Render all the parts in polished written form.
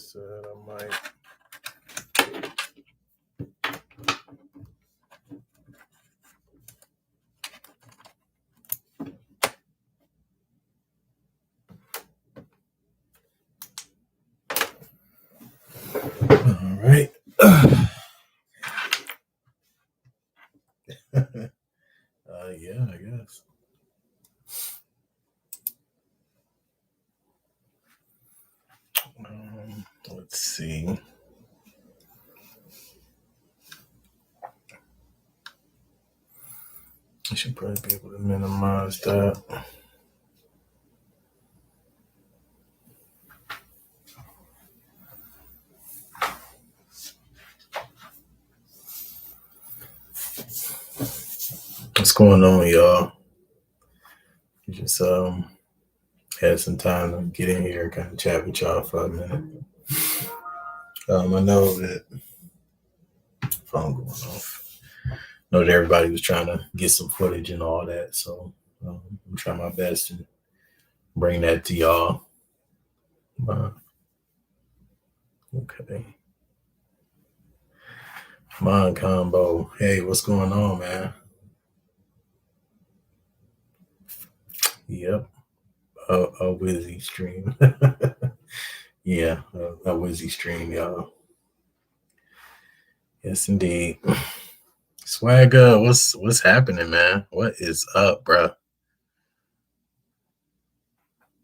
said I might. All right. Yeah, I guess. Let's see. I should probably be able to minimize that. What's going on, y'all? Just had some time to get in here and kind of chat with y'all for a minute. I know that phone going off. I know that everybody was trying to get some footage and all that, so I'm trying my best to bring that to y'all. Okay. Mind combo. Hey, what's going on, man? Yep. A Wizzy stream. Yeah, a Wizzy stream, y'all. Yes, indeed. Swagger, what's happening, man? What is up, bro?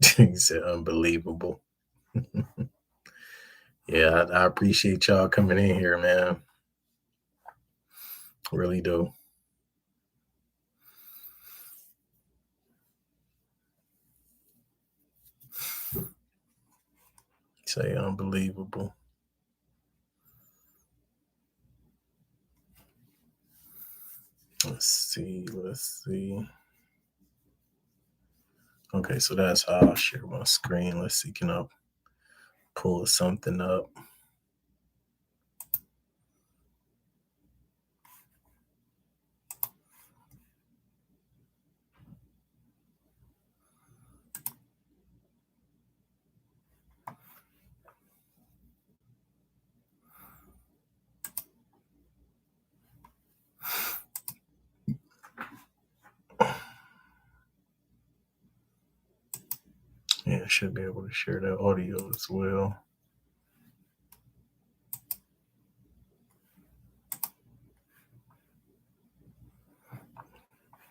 He said unbelievable. Yeah, I appreciate y'all coming in here, man. Really do. Say unbelievable. Let's see. Okay, so that's how I'll share my screen. Let's see, can I pull something up? Yeah, I should be able to share that audio as well.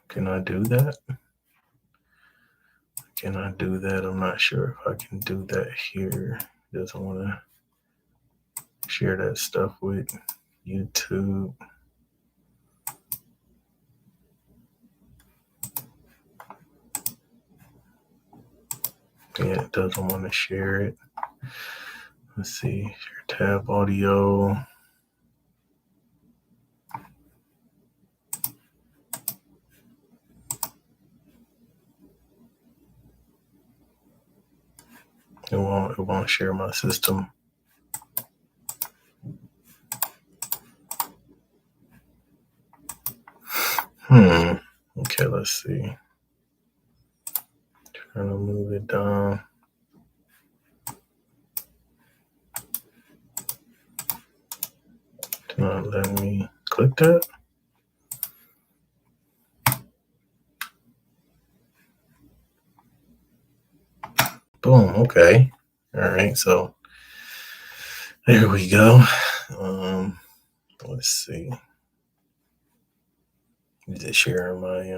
Can I do that? Can I do that? I'm not sure if I can do that here. Doesn't want to share that stuff with YouTube. Yeah, it doesn't want to share it. Let's see. Share tab audio. It won't share my system. Okay, let's see. Trying to move it down. Do not let me click that. Boom. Okay. All right. So there we go. Let's see. Is it sharing my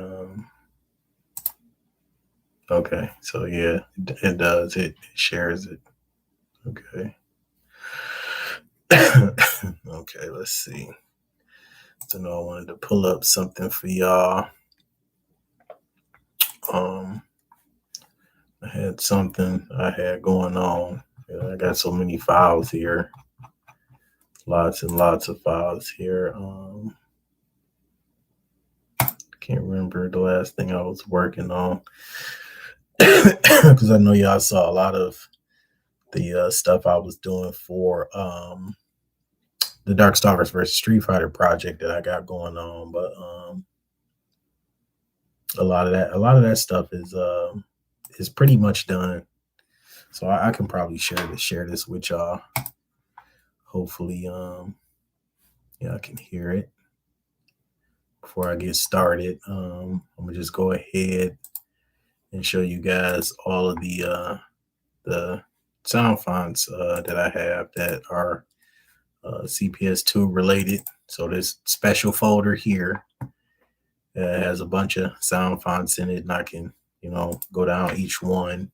Okay. So yeah, it does. It shares it. Okay. Okay. Let's see. So now I wanted to pull up something for y'all. I had something I had going on. I got so many files here. Lots and lots of files here. Can't remember the last thing I was working on because I know y'all saw a lot of the stuff I was doing for the Darkstalkers versus Street Fighter project that I got going on, but a lot of that stuff is pretty much done. So I can probably share this with y'all. Hopefully, yeah, I can hear it before I get started. I'm gonna just go ahead and show you guys all of the sound fonts that I have that are CPS2 related. So this special folder here has a bunch of sound fonts in it, and I can, go down each one.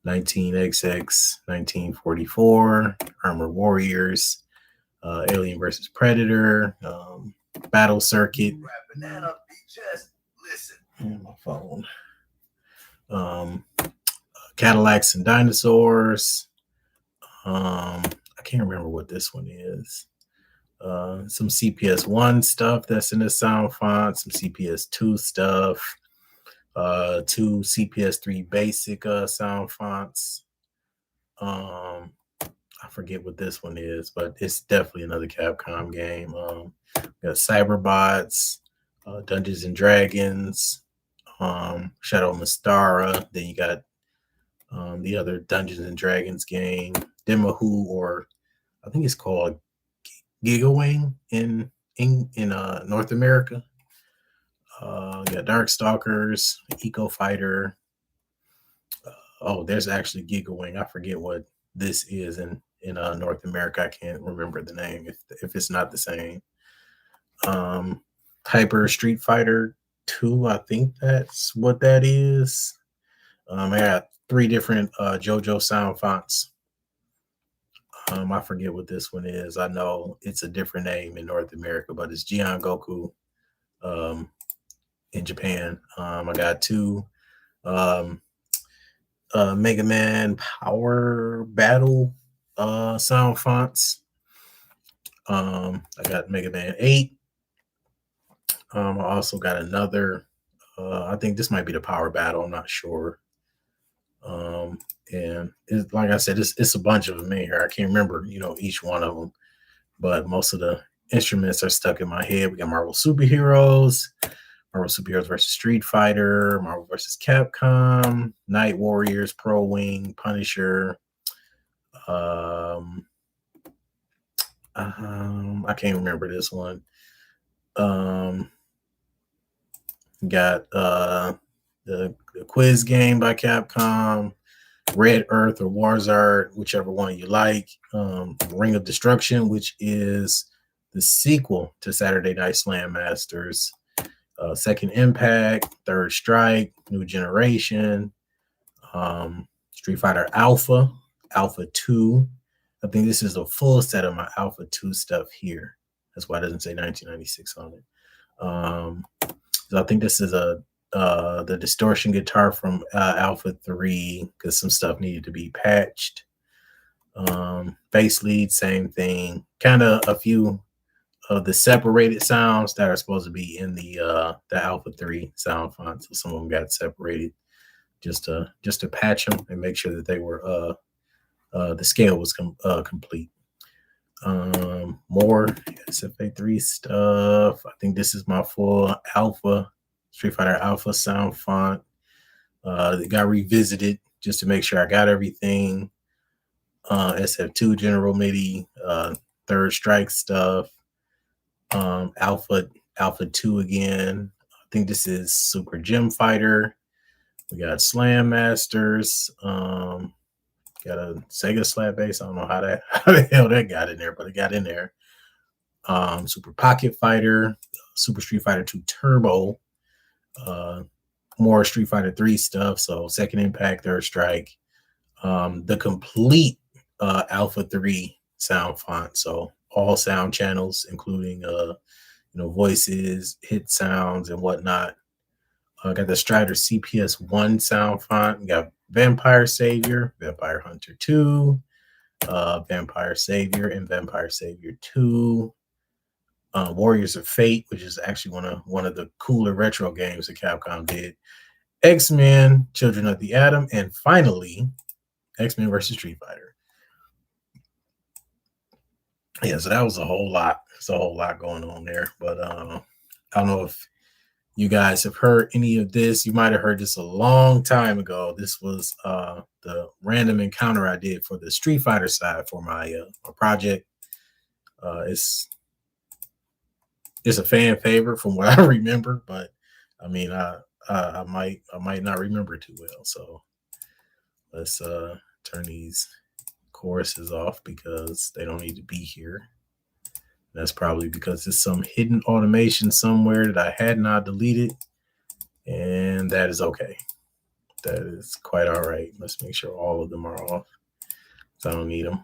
19XX, 1944, Armor Warriors, Alien versus Predator, Battle Circuit. Banana, just listen. And my phone. Cadillacs and Dinosaurs. I can't remember what this one is. Some CPS1 stuff that's in the sound font, some CPS2 stuff, two CPS3 basic sound fonts. I forget what this one is, but it's definitely another Capcom game. Got Cyberbots, Dungeons and Dragons, Shadow Mystara. Then you got the other Dungeons and Dragons game, Demahu, or I think it's called Gigawing in North America. Got Darkstalkers, Eco Fighter. Oh, there's actually Gigawing. I forget what this is in North America. I can't remember the name if it's not the same. Hyper Street Fighter 2, I think that's what that is. I got 3 different JoJo sound fonts. I forget what this one is. I know it's a different name in North America, but it's Gion Goku in Japan. I got 2 Mega Man Power Battle sound fonts. I got Mega Man 8. I also got another. I think this might be the Power Battle. I'm not sure. And like I said, it's a bunch of them in here. I can't remember, each one of them, but most of the instruments are stuck in my head. We got Marvel Superheroes versus Street Fighter, Marvel versus Capcom, Night Warriors, Pro Wing, Punisher. I can't remember this one. Got the quiz game by Capcom, Red Earth or Warzard, whichever one you like. Ring of Destruction, which is the sequel to Saturday Night Slam Masters. Second Impact, Third Strike, New Generation, Street Fighter Alpha, Alpha 2. I think this is a full set of my Alpha 2 stuff here. That's why it doesn't say 1996 on it. So I think this is the distortion guitar from Alpha 3 because some stuff needed to be patched. Bass lead, same thing. Kind of a few of the separated sounds that are supposed to be in the Alpha 3 sound font. So some of them got separated just to patch them and make sure that they were the scale was complete. More SFA3 stuff. I think this is my full Alpha Street Fighter Alpha sound font. It got revisited just to make sure I got everything. SF2 General MIDI, Third Strike stuff. Alpha 2 again. I think this is Super Gym Fighter. We got Slam Masters. Got a Sega slap bass. I don't know how the hell that got in there, but it got in there. Super Pocket Fighter, Super Street Fighter 2 Turbo, more Street Fighter 3 stuff. So Second Impact, Third Strike, the complete Alpha 3 sound font. So all sound channels, including voices, hit sounds, and whatnot. Got the Strider CPS1 sound font. We got Vampire Savior, Vampire Hunter 2, Vampire Savior, and Vampire Savior 2. Warriors of Fate, which is actually one of the cooler retro games that Capcom did. X-Men, Children of the Atom, and finally, X-Men versus Street Fighter. Yeah, so that was a whole lot. There's a whole lot going on there, but I don't know if you guys have heard any of this, you might have heard this a long time ago. This was the random encounter I did for the Street Fighter side for my project. It's a fan favorite from what I remember, but I mean, I might not remember it too well. So let's turn these choruses off because they don't need to be here. That's probably because it's some hidden automation somewhere that I had not deleted, and that is okay. That is quite all right. Let's make sure all of them are off. So I don't need them.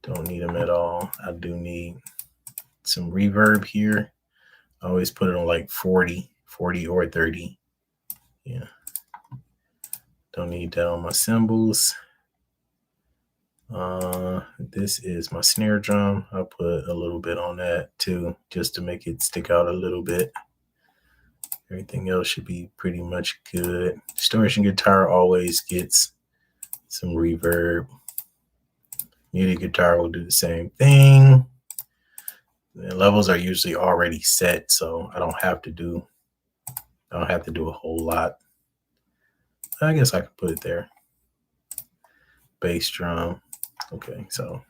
Don't need them at all. I do need some reverb here. I always put it on like 40 or 30. Yeah. Don't need that on my cymbals. This is my snare drum. I'll put a little bit on that too, just to make it stick out a little bit. Everything else should be pretty much good. Distortion guitar always gets some reverb. MIDI guitar will do the same thing. The levels are usually already set, so I don't have to do a whole lot. I guess I could put it there. Bass drum. Okay, so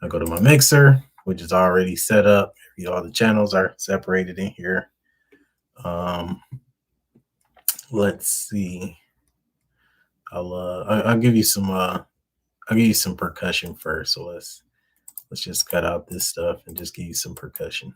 I go to my mixer, which is already set up. All the channels are separated in here. Let's see. I'll give you some percussion first. So let's just cut out this stuff and just give you some percussion.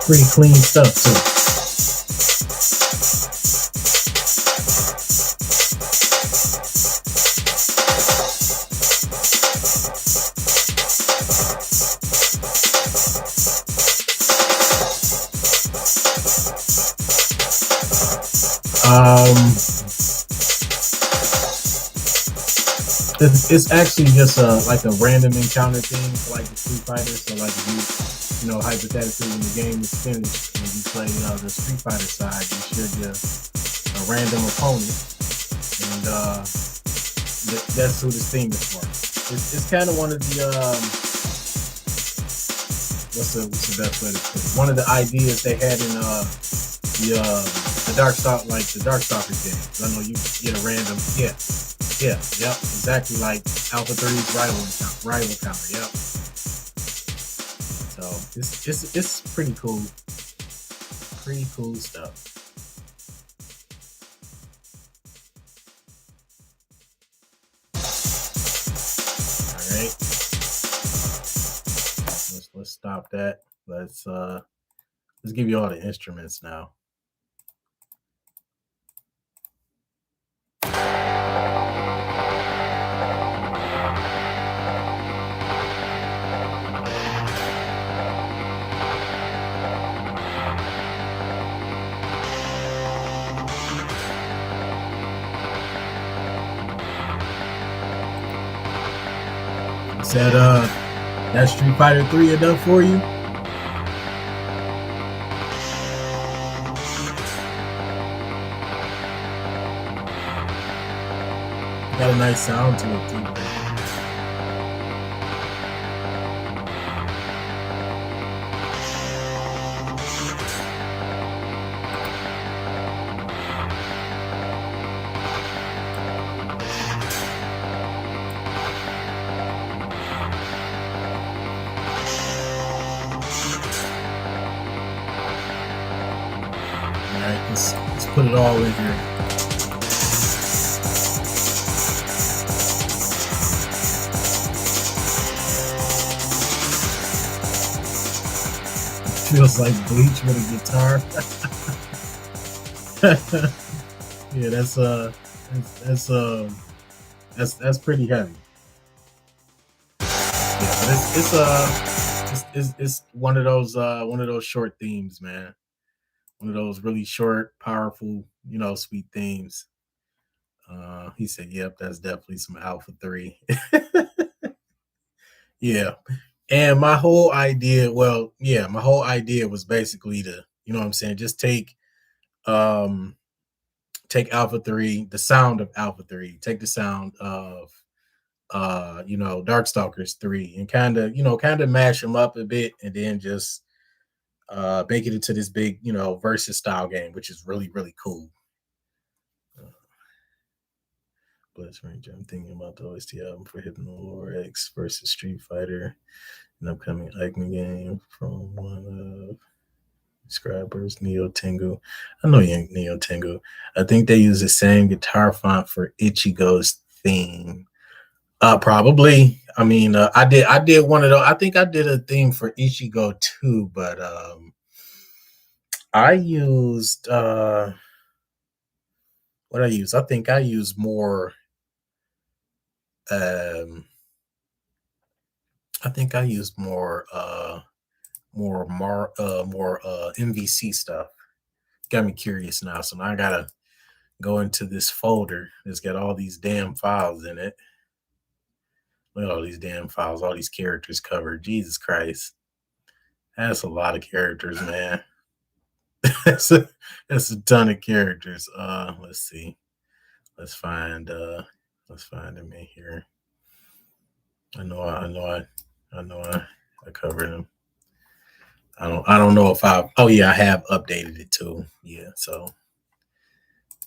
Pretty clean stuff too. It's actually just like a random encounter thing for like the Street Fighter. So like if you know, hypothetically when the game is finished and you play the Street Fighter side, you should get a random opponent, and that's who this theme is for. It's kind of one of the what's the best way to put it? One of the ideas they had in the Darkstalkers games. I know you get a random yep, exactly like Alpha 3's rival counter. Yep. So it's pretty cool stuff. All right, let's stop that. Let's give you all the instruments now. Is that Street Fighter 3 enough for you? Got a nice sound to it too. Alright, let's put it all in here. Feels like Bleach with a guitar. Yeah, that's pretty heavy. Yeah, but it's one of those short themes, man. One of those really short, powerful, sweet themes. He said, "Yep, that's definitely some Alpha 3." Yeah. And my whole idea was basically to, just take take Alpha 3, the sound of Alpha 3, take the sound of Darkstalkers 3, and kind of mash them up a bit, and then just make it into this big, versus style game, which is really, really cool. Blitz Ranger. I'm thinking about the OST album for Hypno X versus Street Fighter, an upcoming Eichmann game from one of subscribers, Neo Tengu. I know Neo Tengu. I think they use the same guitar font for Ichigo's theme. Probably. I mean, I did one of those. I think I did a theme for Ichigo too, but I used what I used. I think I used more. I think I used more MVC stuff. Got me curious now, so now I gotta go into this folder that's got all these damn files in it. Look at all these damn files, all these characters covered. Jesus Christ, that's a lot of characters, man. that's a ton of characters. Let's see. Let's find them in here. I know I covered them. I don't know if I have updated it too. Yeah, so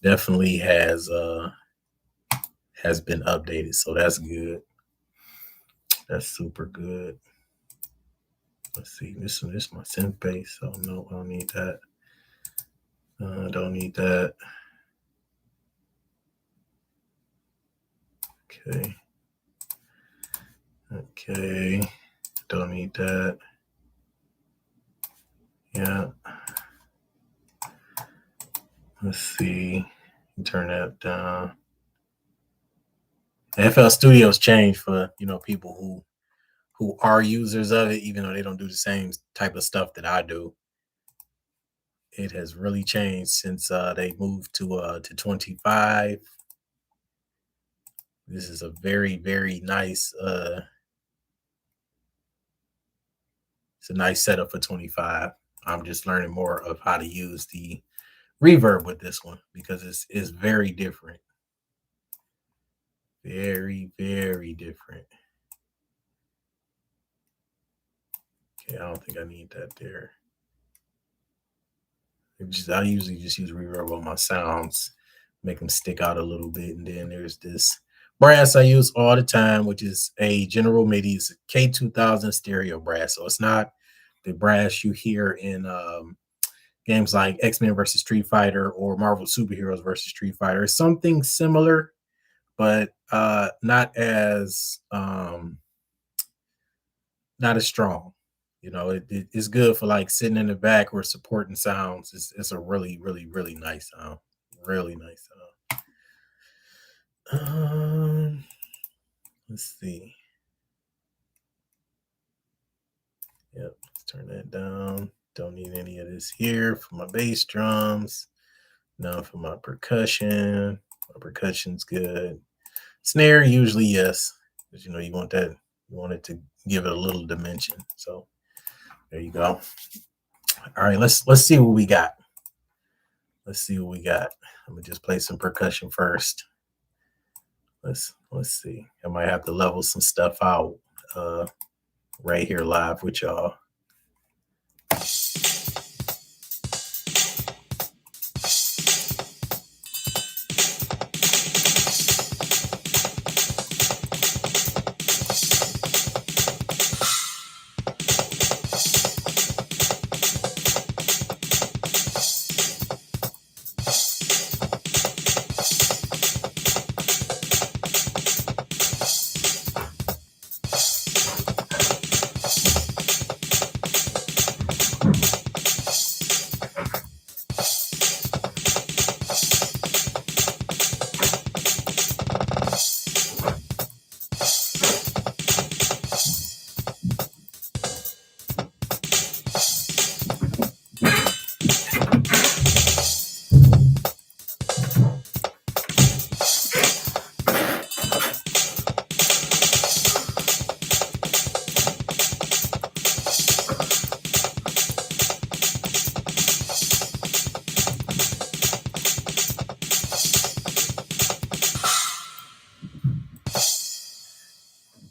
definitely has been updated. So that's good. That's super good. Let's see. This is my synth base. So no, I don't need that. I don't need that. Okay. Don't need that. Yeah. Let's see. Turn that down. FL Studios changed for people who are users of it, even though they don't do the same type of stuff that I do. It has really changed since they moved to 25. This is a very, very nice. It's a nice setup for 25. I'm just learning more of how to use the reverb with this one because it's very different. Very, very different. Okay, I don't think I need that there. I usually just use reverb on my sounds, make them stick out a little bit. And then there's this brass I use all the time, which is a General MIDI. It's a K2000 stereo brass. So it's not the brass you hear in games like X-Men versus Street Fighter or Marvel Superheroes versus Street Fighter. It's something similar, but not as strong. It's good for like sitting in the back or supporting sounds. It's a really, really, really nice sound. Really nice sound. Let's see. Yep, let's turn that down. Don't need any of this here for my bass drums. None for my percussion. My percussion's good. Snare, usually yes. Because you want that, you want it to give it a little dimension. So there you go. All right, let's see what we got. Let's see what we got. Let me just play some percussion first. Let's see. I might have to level some stuff out right here live with y'all.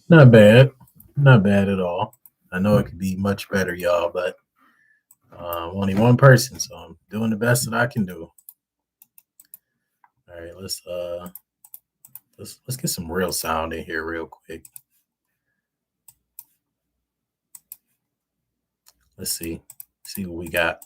Not bad. Not bad at all. I know it could be much better, y'all, but I'm only one person, so I'm doing the best that I can do. All right, let's get some real sound in here real quick. Let's see what we got.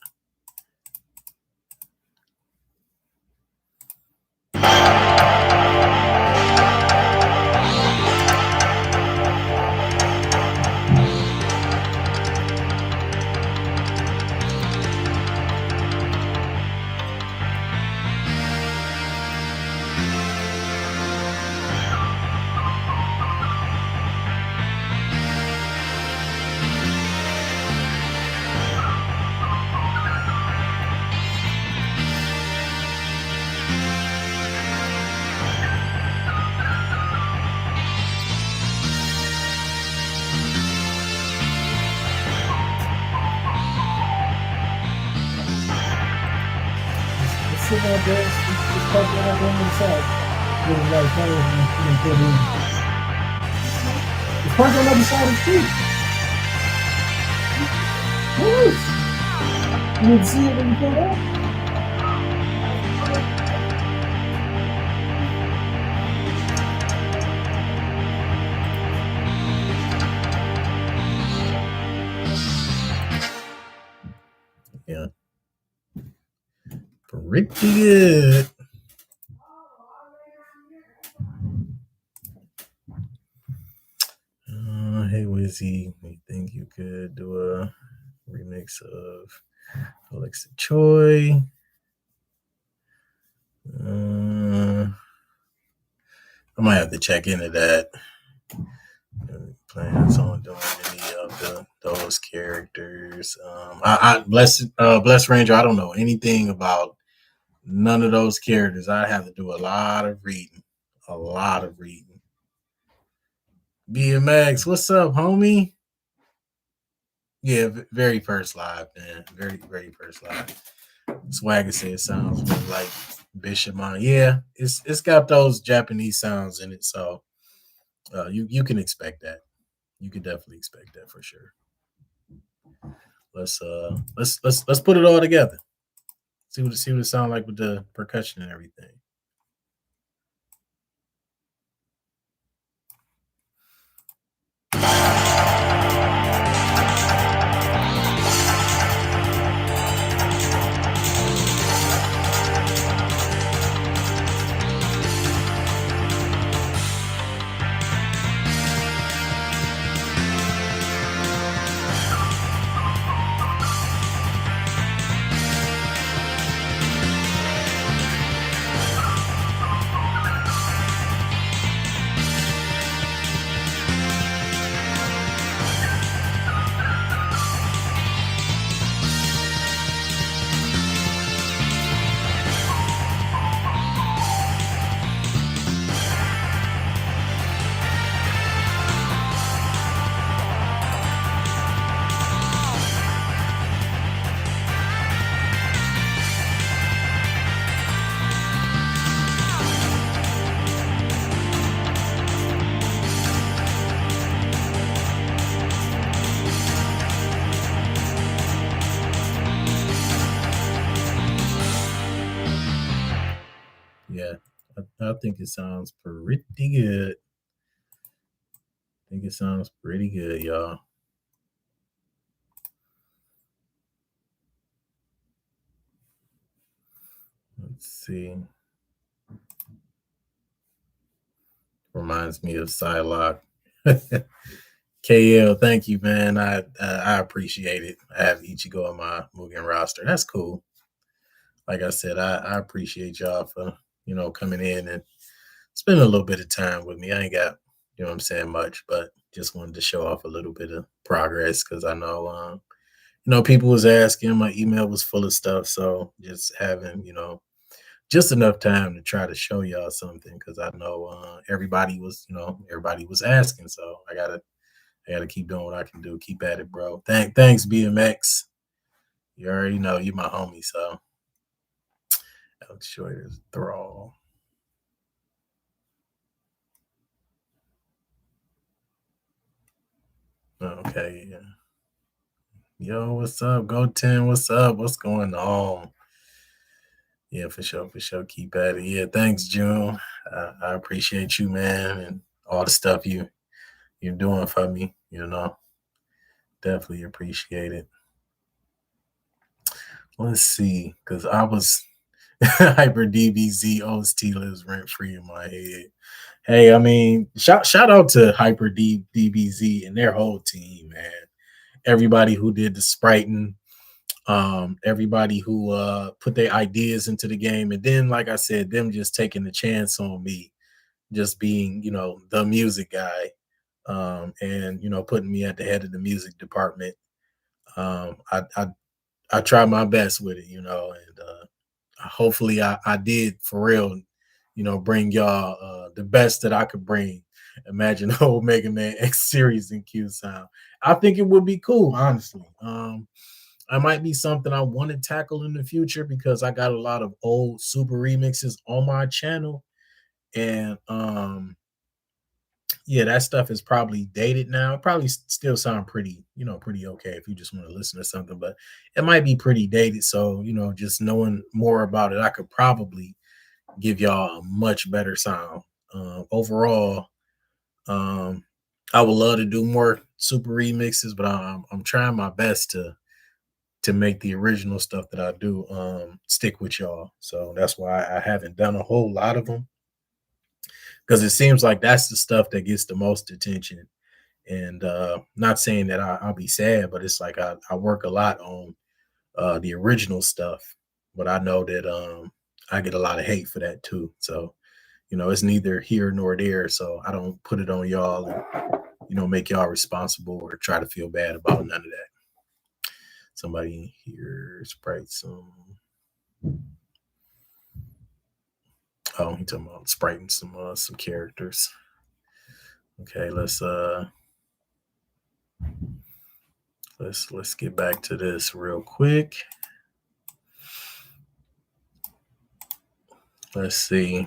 It's sitting out there. It's parked right out there on the side. With the right tires and put in. It's parked on the other side of the street. Yes. You didn't see it when you pulled out? Yeah. Pretty good. Hey Wizzy, we think you could do a remix of Alexa Choi. I might have to check into that. Plans on doing any of those characters. I Bless Ranger. I don't know anything about none of those characters. I have to do a lot of reading. A lot of reading. BMX, what's up, homie? Yeah, very first live, man. Very first live. Swagger says sounds really like Bishop Man. Yeah, it's got those Japanese sounds in it, so you can expect that. You can definitely expect that for sure. Let's put it all together. See what it sound like with the percussion and everything. Yeah, I think it sounds pretty good. I think it sounds pretty good, y'all. Let's see. Reminds me of Psylocke. KL, thank you, man. I appreciate it. I have Ichigo on my Mugen roster. That's cool. Like I said, I appreciate y'all for coming in and spending a little bit of time with me. I ain't got what I'm saying much, but just wanted to show off a little bit of progress because I know people was asking. My email was full of stuff, so just having just enough time to try to show y'all something because I know everybody was asking, so I gotta keep doing what I can do. Keep at it, bro. Thanks, BMX. You already know you my homie, so Alex Shorter's thrall. Okay, yeah. Yo, what's up? Go 10, what's up? What's going on? Yeah, for sure, for sure. Keep at it. Yeah, thanks, June. I appreciate you, man, and all the stuff you're doing for me. Definitely appreciate it. Let's see, because I was Hyper DBZ OST lives rent free in my head. Hey, I mean, shout out to Hyper DBZ and their whole team, man. Everybody who did the spriting, everybody who put their ideas into the game, and then, like I said, them just taking the chance on me, just being, the music guy, and putting me at the head of the music department. I try my best with it, and hopefully I did for real, bring y'all the best that I could bring. Imagine the whole Mega Man X series in Q sound. I think it would be cool, honestly. I might be something I want to tackle in the future because I got a lot of old super remixes on my channel. And yeah, that stuff is probably dated now. It probably still sound pretty, pretty okay if you just want to listen to something, but it might be pretty dated. So, just knowing more about it, I could probably give y'all a much better sound. Overall, um, I would love to do more super remixes, but I'm trying my best to make the original stuff that I do stick with y'all. So that's why I haven't done a whole lot of them, because it seems like that's the stuff that gets the most attention. And not saying that I'll be sad, but it's like I work a lot on the original stuff, but I know that I get a lot of hate for that too. So it's neither here nor there. So I don't put it on y'all and make y'all responsible or try to feel bad about none of that. Somebody here sprite some. Oh, he talking about spriting some characters. Okay, let's get back to this real quick. Let's see.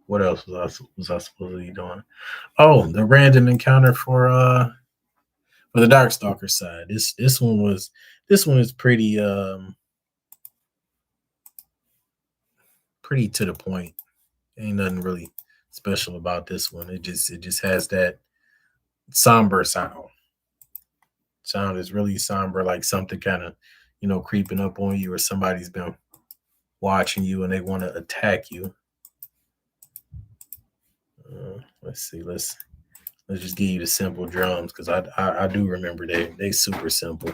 What else was I supposed to be doing? Oh, the random encounter for the Darkstalker side. This one is pretty to the point. Ain't nothing really special about this one. It just has that somber sound. Sound is really somber, like something kind of creeping up on you, or somebody's been watching you and they want to attack you. Let's see. Let's just give you the simple drums, because I do remember they super simple.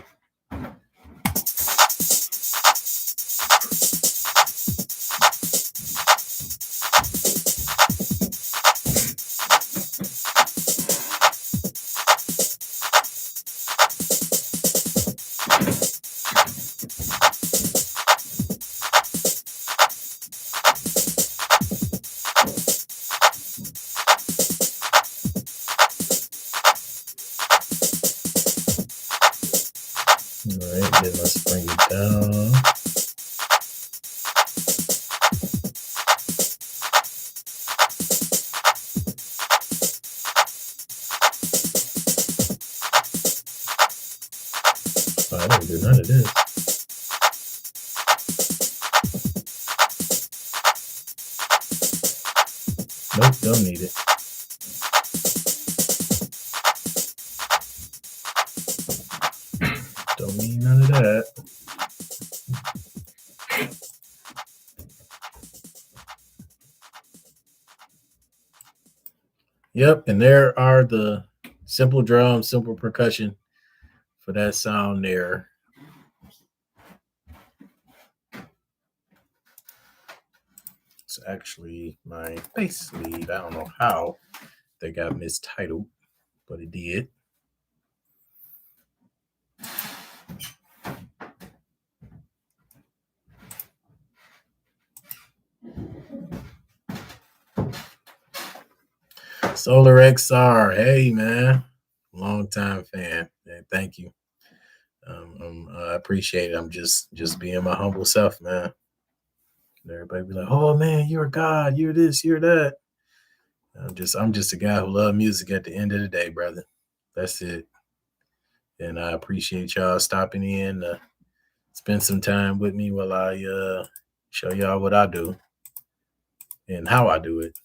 All right, then let's bring it down. Oh, I didn't do none of this. Nope, don't need it. Don't need none of that. Yep, and there are the simple drums, simple percussion for that sound there. It's actually my face sleeve. I don't know how they got mistitled, but it did. Solar XR, hey man, long time fan. Man, thank you. I appreciate it. I'm just being my humble self, man. And everybody be like, "Oh man, you're a god. You're this. You're that." I'm just a guy who loves music. At the end of the day, brother, that's it. And I appreciate y'all stopping in to spend some time with me while I show y'all what I do and how I do it.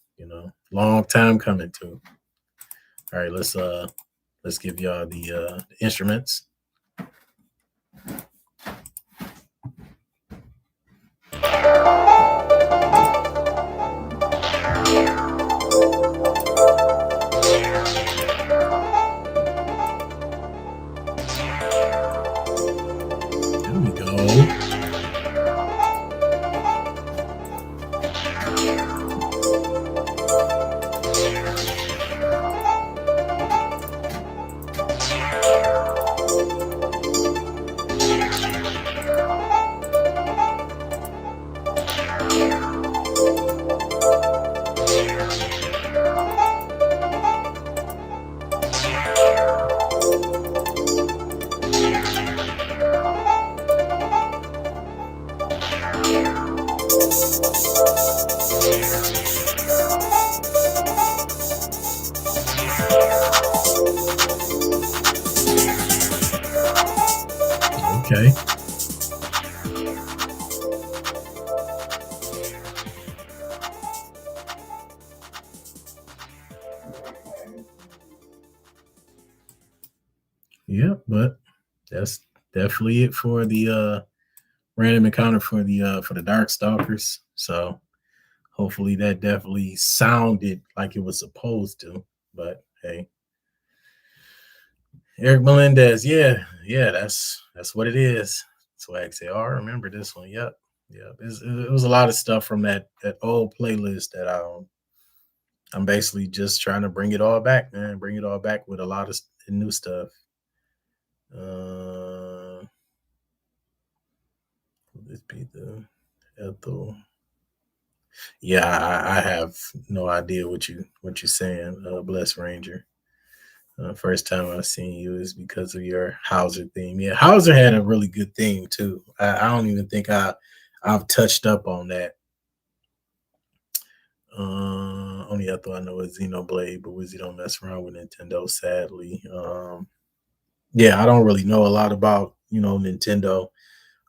Long time coming too. All right, let's give y'all the instruments. There we go. Okay. Yeah, but that's definitely it for the random encounter for the Dark Stalkers. So hopefully that definitely sounded like it was supposed to. But hey, Eric Melendez, yeah, that's what it is. Swag say, oh, I remember this one. Yep, yep. It was a lot of stuff from that old playlist that I'm basically just trying to bring it all back, man. Bring it all back with a lot of new stuff. Will this be the Ethel? Yeah, I have no idea what you're saying, Bless Ranger. First time I've seen you is because of your Hauser theme. Yeah, Hauser had a really good theme too. I don't even think I've touched up on that. Only I thought I know is Xenoblade, but Wizzy don't mess around with Nintendo, sadly. Yeah, I don't really know a lot about Nintendo.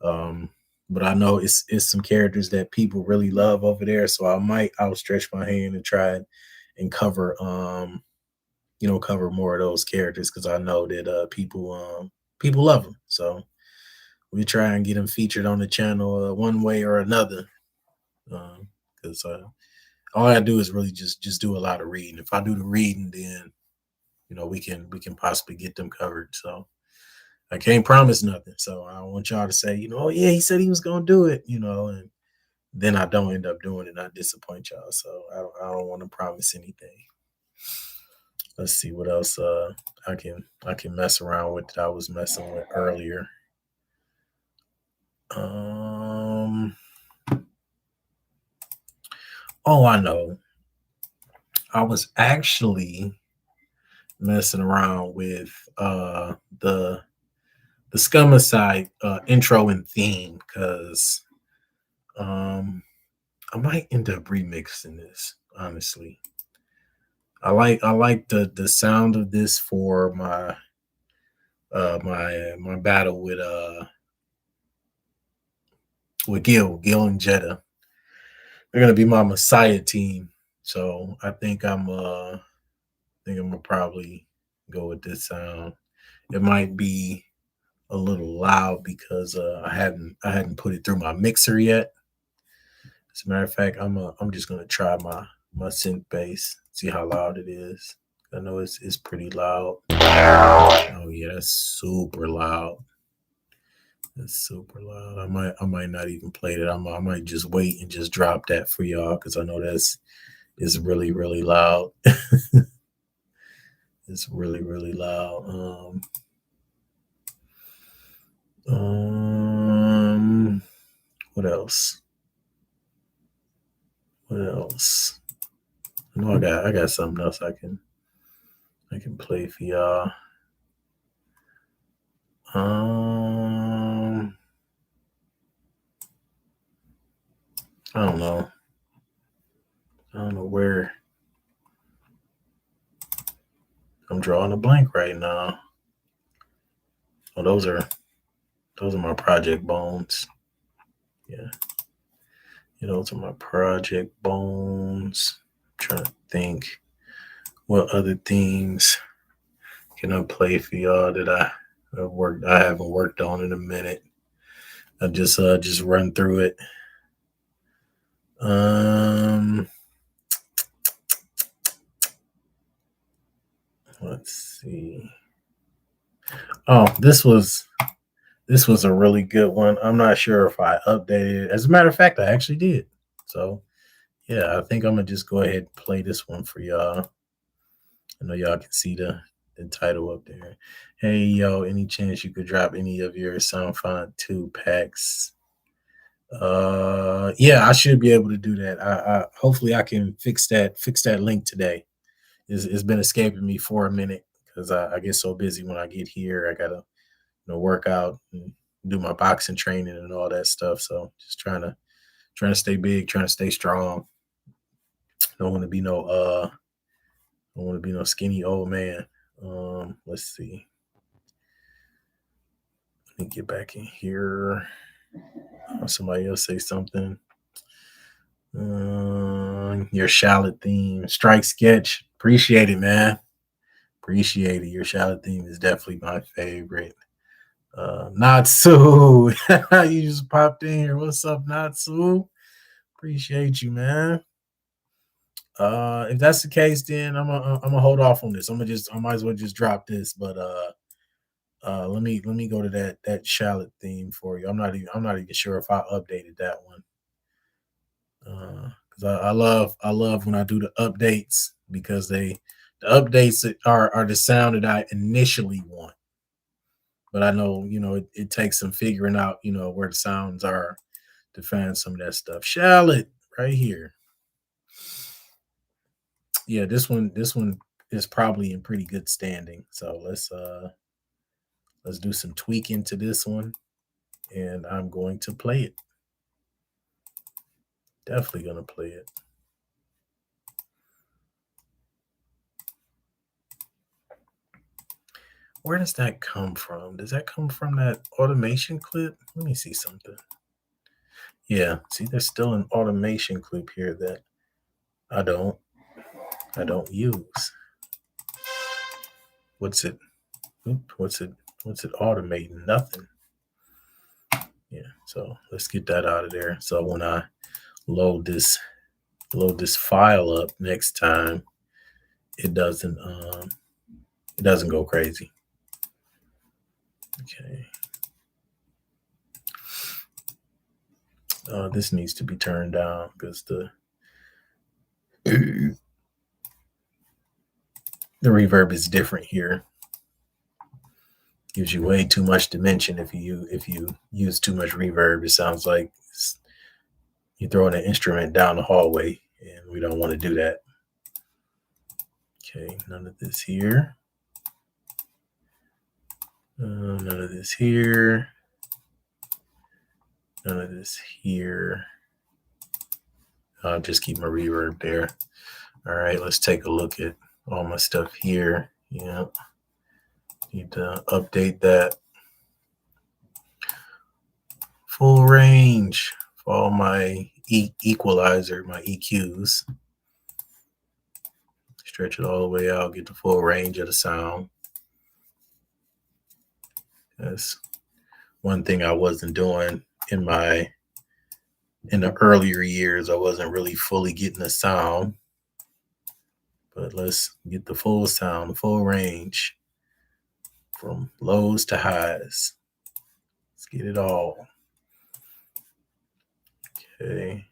Um, but I know it's some characters that people really love over there. So I'll stretch my hand and try and cover cover more of those characters because I know that people love them. So we try and get them featured on the channel one way or another. Because all I do is really just do a lot of reading. If I do the reading, then we can possibly get them covered. So I can't promise nothing. So I want y'all to say, oh yeah, he said he was gonna do it, and then I don't end up doing it. I disappoint y'all. So I don't want to promise anything. Let's see what else I can mess around with that I was messing with earlier. Oh, I know. I was actually messing around with the Scumicide intro and theme because I might end up remixing this, honestly. I like the sound of this for my battle with Gil and Jeddah. They're gonna be my Messiah team. So I think I'm gonna probably go with this sound. It might be a little loud because I hadn't put it through my mixer yet. As a matter of fact, I'm just gonna try my synth bass, see how loud it is. I know it's pretty loud. Oh yeah, that's super loud. That's super loud. I might not even play it. I might just wait and just drop that for y'all because I know is really really loud. It's really really loud. What else? What else? I know I got something else I can play for y'all. I don't know. I don't know where. I'm drawing a blank right now. Oh, those are my project bones. Yeah. Those are my project bones. I'm trying to think what other themes can I play for y'all that I haven't worked on in a minute. I just run through it. Let's see. Oh, this was a really good one. I'm not sure if I updated it. As a matter of fact, I actually did. So yeah, I think I'm gonna just go ahead and play this one for y'all. I know y'all can see the title up there. Hey yo, any chance you could drop any of your SoundFont 2 packs? Yeah, I should be able to do that. I hopefully I can fix that link today. It's been escaping me for a minute because I get so busy when I get here. I gotta work out and do my boxing training and all that stuff. So just trying to stay big, trying to stay strong. Don't want to be no skinny old man. Let's see. Let me get back in here. Somebody else say something. Your shallot theme, strike sketch. Appreciate it, man. Appreciate it. Your shallot theme is definitely my favorite. Natsu, you just popped in here. What's up, Natsu? Appreciate you, man. If that's the case, then I'm gonna hold off on this. I might as well just drop this. But let me go to that shallot theme for you. I'm not even sure if I updated that one. Because I love when I do the updates because the updates are the sound that I initially want. But I know it takes some figuring out where the sounds are to find some of that stuff. Shallot right here. Yeah, this one is probably in pretty good standing. So let's do some tweaking to this one, and I'm going to play it. Definitely gonna play it. Where does that come from? Does that come from that automation clip? Let me see something. Yeah, see, there's still an automation clip here that I don't use. What's it automating? Nothing. Yeah, so let's get that out of there. So when I load this file up next time, it doesn't go crazy. Okay. This needs to be turned down because the reverb is different here. Gives you way too much dimension if you use too much reverb. It sounds like you're throwing an instrument down the hallway, and we don't want to do that. Okay, none of this here. None of this here. None of this here. I'll just keep my reverb there. All right, let's take a look at all my stuff here. Yeah. Need to update that. Full range for all my equalizer, my EQs. Stretch it all the way out, get the full range of the sound. That's one thing I wasn't doing in the earlier years. I wasn't really fully getting the sound. But let's get the full sound, the full range from lows to highs. Let's get it all. Okay.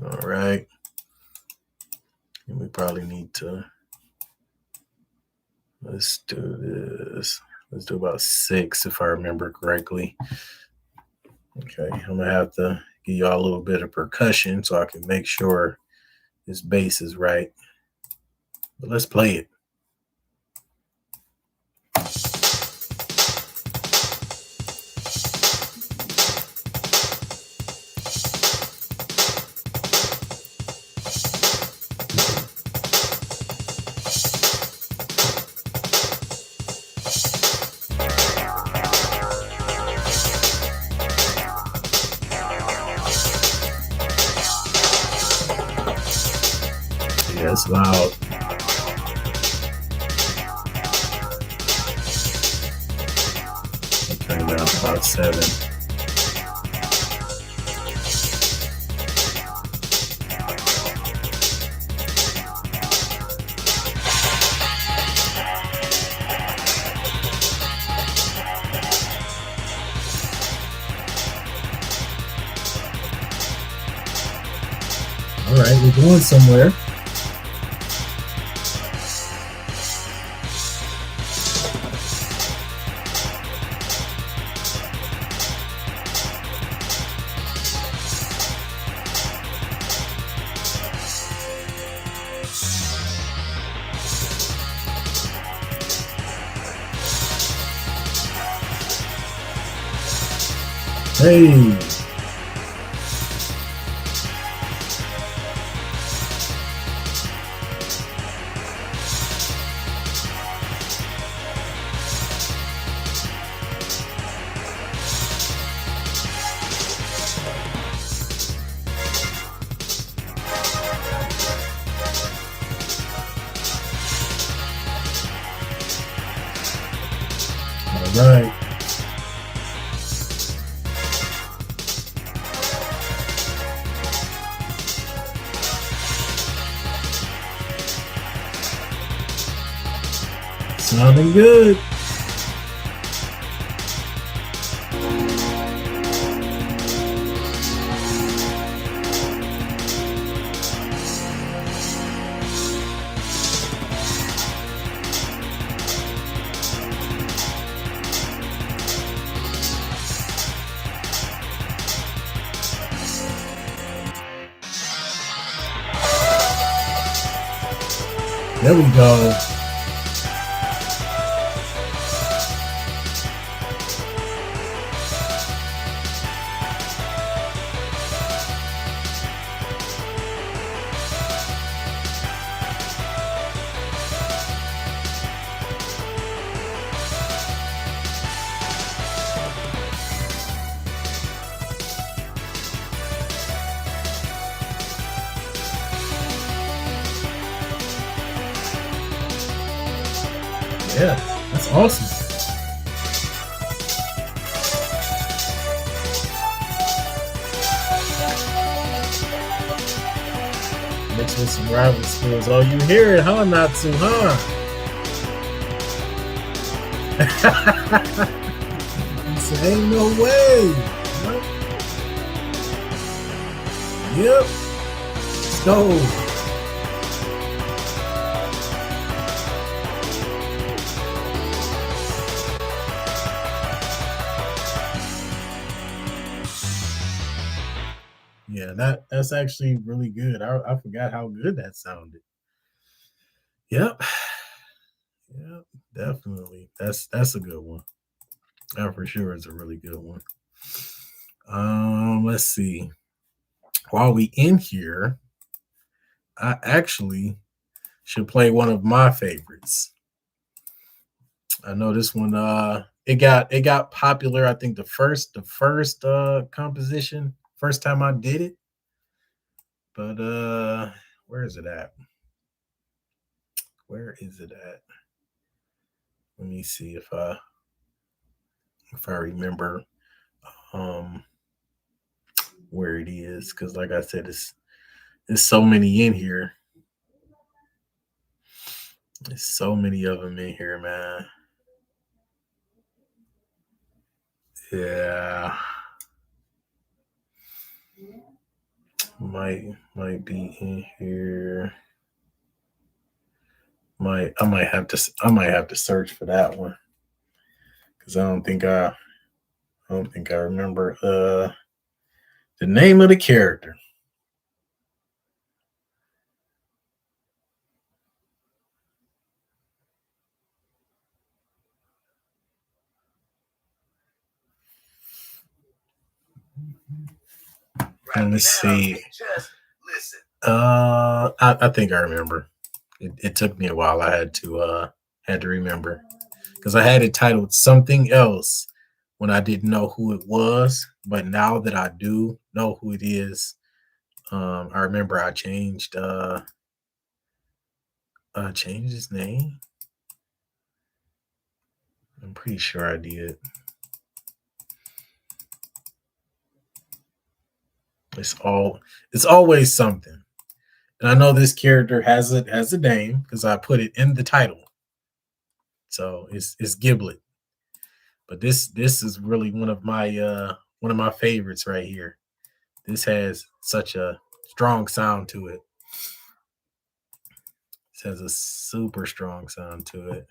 All right. And we probably need to, let's do this. Let's do about 6 if I remember correctly. Okay, I'm gonna have to give y'all a little bit of percussion so I can make sure this bass is right. But let's play it. That's loud. I'll turn it down to about 7. All right, we're going somewhere. Hey. All right. Sounding good. There we go. Yeah, that's awesome. Mixed with some rival schools. Oh, you hear it, huh, Natsu, huh? He said, ain't no way. Yep. Let's go. Yeah, that's actually really good. I forgot how good that sounded. Yep. Yep, definitely. That's a good one. That for sure is a really good one. Let's see. While we in here, I actually should play one of my favorites. I know this one it got popular, I think the first composition, first time I did it. But where is it at? Where is it at? Let me see if I remember where it is, because like I said, there's so many in here. There's so many of them in here, man. Yeah. Might be in here. I might have to search for that one, because I don't think I remember the name of the character. Let me see. I think I remember. It took me a while. I had to remember, because I had it titled something else when I didn't know who it was. But now that I do know who it is, I remember I changed change his name? I'm pretty sure I did. It's always something. And I know this character has a name because I put it in the title. So it's Giblet. But this is really one of my favorites right here. This has such a strong sound to it. It has a super strong sound to it.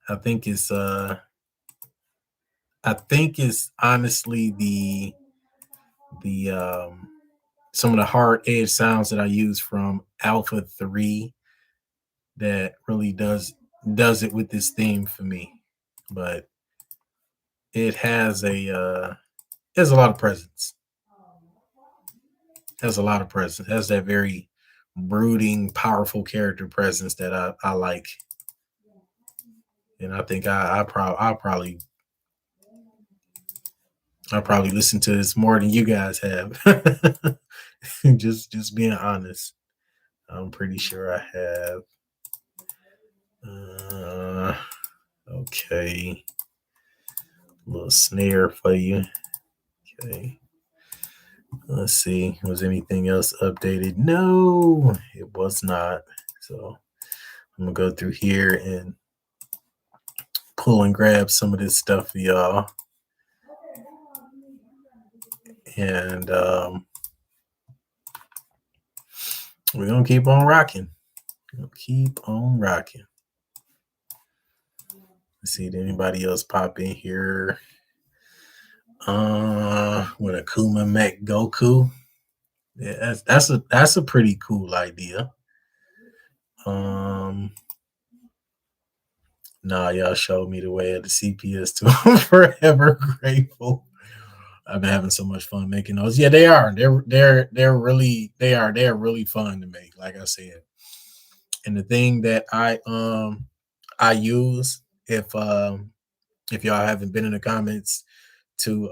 I think it's honestly the some of the hard edge sounds that I use from Alpha 3 that really does it with this theme for me. But it has a lot of presence. It has a lot of presence. It has that very brooding, powerful character presence that I like. And I think I'll probably listen to this more than you guys have. just being honest. I'm pretty sure I have. Okay. A little snare for you. Okay. Let's see. Was anything else updated? No, it was not. So I'm gonna go through here and pull and grab some of this stuff for y'all. And we're gonna keep on rocking. Keep on rocking. Let's see, did anybody else pop in here? When Akuma met Goku. Yeah, that's a pretty cool idea. Nah, y'all showed me the way of the CPS2. I'm forever grateful. I've been having so much fun making those. Yeah, they are. They're really fun to make, like I said. And the thing that I use if y'all haven't been in the comments to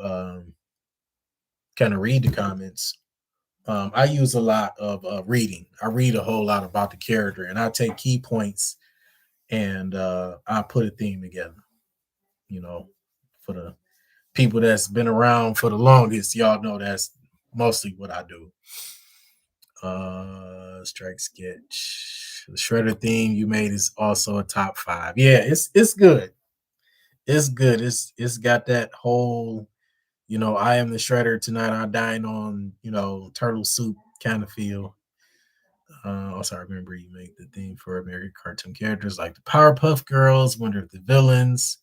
kind of read the comments, I use a lot of reading. I read a whole lot about the character, and I take key points and I put a theme together. You know, for the people that's been around for the longest, y'all know that's mostly what I do. Strike sketch. The Shredder theme you made is also a top 5. Yeah, it's good. It's good. It's got that whole, I am the Shredder tonight. I dine on, turtle soup kind of feel. Also, I remember you make the theme for American cartoon characters like the Powerpuff Girls, Wonder of the Villains,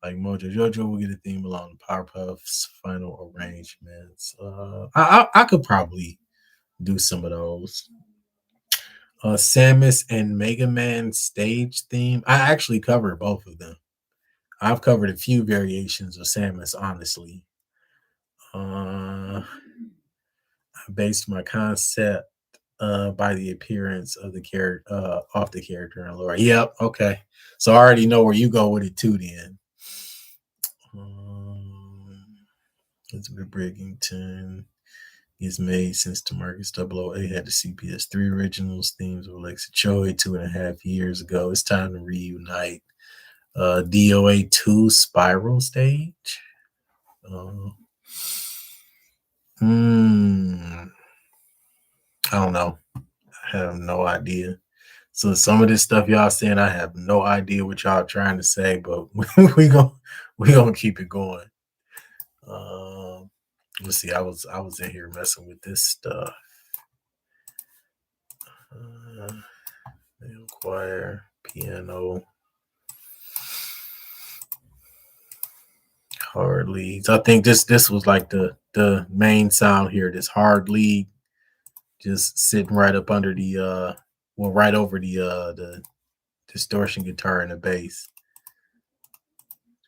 like Mojo Jojo will get a theme along the Powerpuffs final arrangements. I could probably do some of those. Samus and Mega Man stage theme. I actually covered both of them. I've covered a few variations of Samus, honestly. I based my concept by the appearance of the character off the character and lore. Yep, okay. So I already know where you go with it too then. Elizabeth Brigington is made since DeMarcus 008 had the CPS3 originals themes of Alexa Choi 2.5 years ago. It's time to reunite. DOA 2 Spiral stage. I don't know. I have no idea. So some of this stuff y'all saying, I have no idea what y'all trying to say, but we gonna keep it going. Let's see. I was in here messing with this stuff. Male choir, piano, hard leads. I think this was like the main sound here. This hard lead, just sitting right up under the right over the distortion guitar and the bass.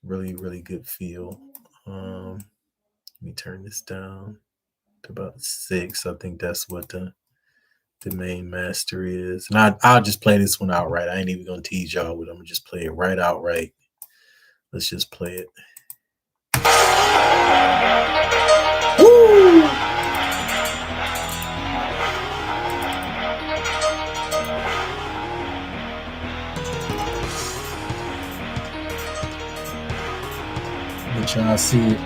Really, really good feel. Let me turn this down to about 6. I think that's what the main master is. And I'll just play this one outright. I ain't even gonna tease y'all with it. I'm gonna just play it right outright. Let's just play it. Woo! let y'all see it.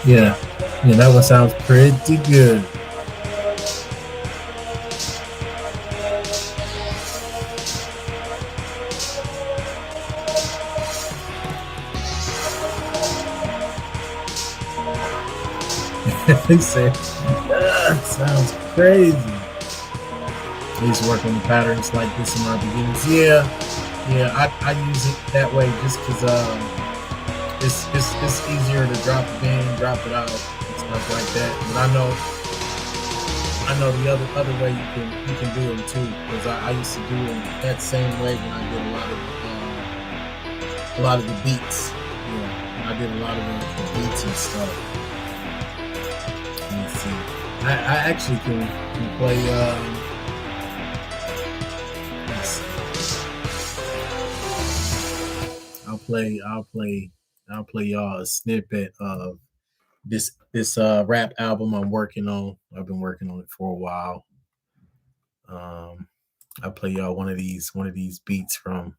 Yeah, that one sounds pretty good. He said, sounds crazy. I used to work on the patterns like this in my beginnings. Yeah, I use it that way just because it's easier to drop it in, drop it out, and stuff like that. But I know the other way you can do them too, because I used to do them that same way when I did a lot of the beats. Yeah, I did a lot of the beats and stuff. Let me see. I actually can play. I'll play y'all a snippet of this rap album I'm working on. I've been working on it for a while. I'll play y'all one of these beats from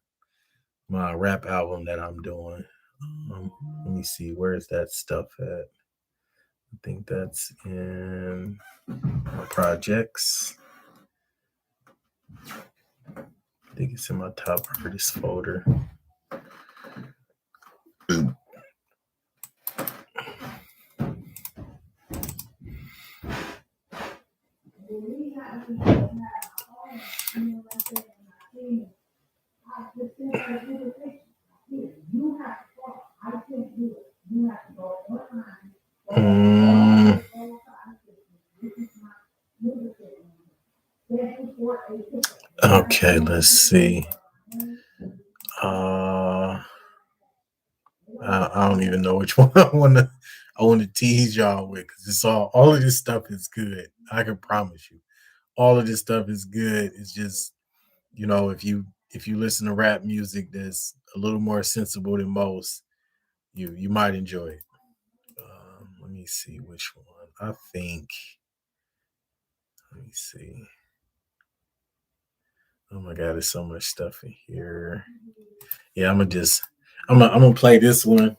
my rap album that I'm doing. Let me see, where is that stuff at? I think that's in my projects. I think it's in my top artist folder. Okay, let's see. I don't even know which one I want to tease y'all with, because it's all of this stuff is good. I can promise you, all of this stuff is good. It's just, if you listen to rap music that's a little more sensible than most, you might enjoy it. Let me see which one. I think. Let me see. Oh my God, there's so much stuff in here. Yeah, I'm gonna play this one,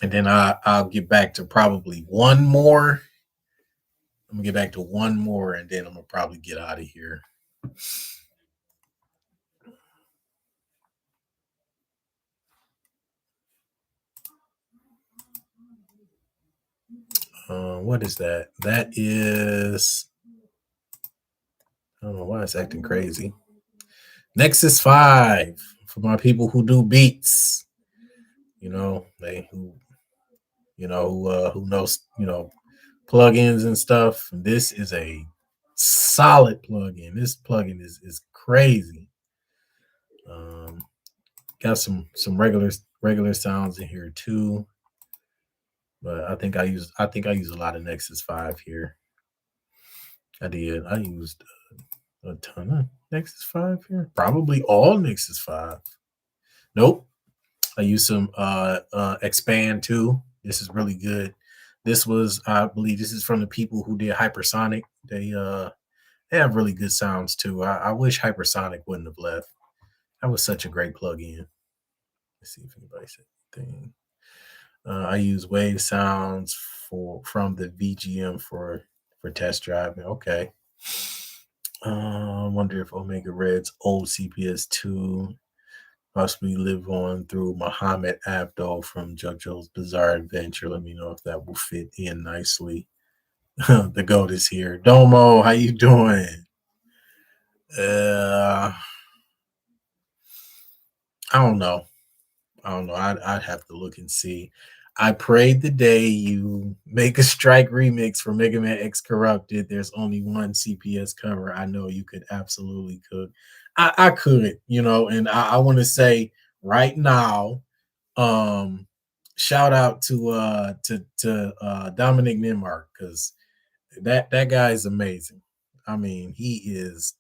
and then I'll get back to probably one more. I'm gonna get back to one more, and then I'm gonna probably get out of here. What is that? That is, I don't know why it's acting crazy. Nexus 5 for my people who do beats. They who knows plugins and stuff. This is a solid plugin. This plugin is crazy. Got some regular sounds in here too, but I think I use a lot of Nexus 5 here. I used a ton of Nexus 5 here. Probably all Nexus 5. Nope. I used some Expand too. This is really good. This was, I believe, this is from the people who did Hypersonic. They have really good sounds too. I wish Hypersonic wouldn't have left. That was such a great plugin. Let's see if anybody said anything. I use Wave Sounds from the VGM for test driving. Okay. I wonder if Omega Red's old CPS2. Possibly live on through Muhammad Abdul from JoJo's Bizarre Adventure. Let me know if that will fit in nicely. The goat is here. Domo, how you doing? Uh, I don't know. I don't know. I'd have to look and see. I prayed the day you make a strike remix for Mega Man X Corrupted. There's only one CPS cover. I know you could absolutely cook. I could, and I want to say right now, um, shout out to Dominic Nimmark because that guy is amazing. I mean, he is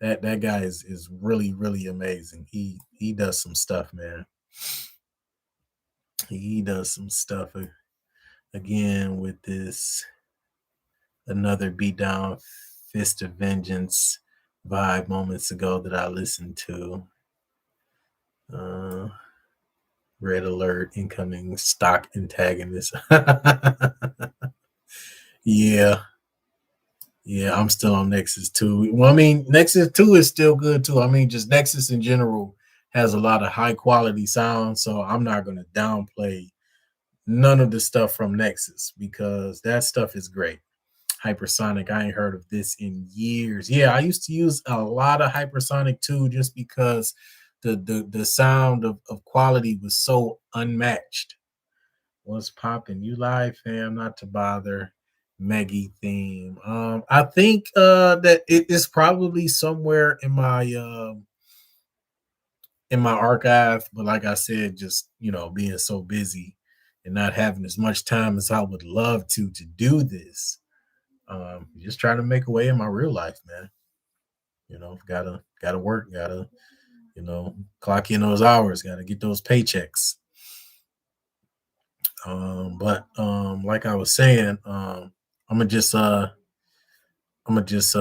that guy is really really amazing. He does some stuff, man. He does some stuff again with this another beatdown fist of vengeance vibe moments ago that I listened to. Red alert, incoming stock antagonist. Yeah. Yeah, I'm still on Nexus 2. Well, I mean, Nexus 2 is still good too. I mean, just Nexus in general has a lot of high quality sound, so I'm not going to downplay none of the stuff from Nexus because that stuff is great. Hypersonic, I ain't heard of this in years. Yeah, I used to use a lot of Hypersonic too, just because the sound of quality was so unmatched. What's popping? You live, fam? Not to bother. Maggie theme. I think that it is probably somewhere in my archive, but like I said, just being so busy and not having as much time as I would love to do this. Just trying to make a way in my real life, man. Gotta work, gotta clock in those hours, gotta get those paychecks. But like I was saying, I'm gonna just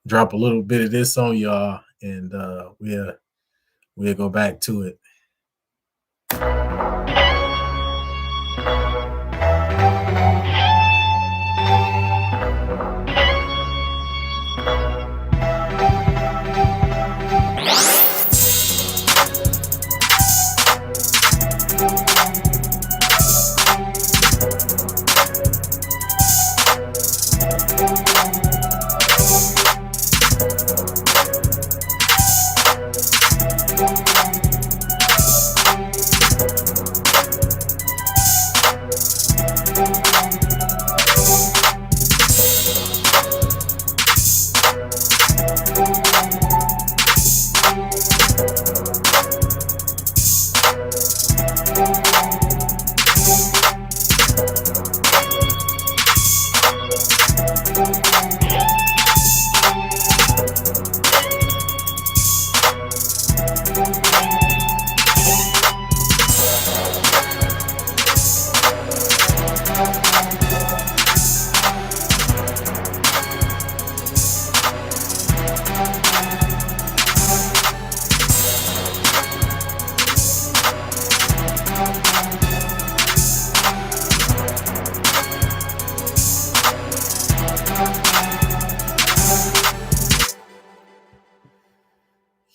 drop a little bit of this on y'all, and we'll go back to it.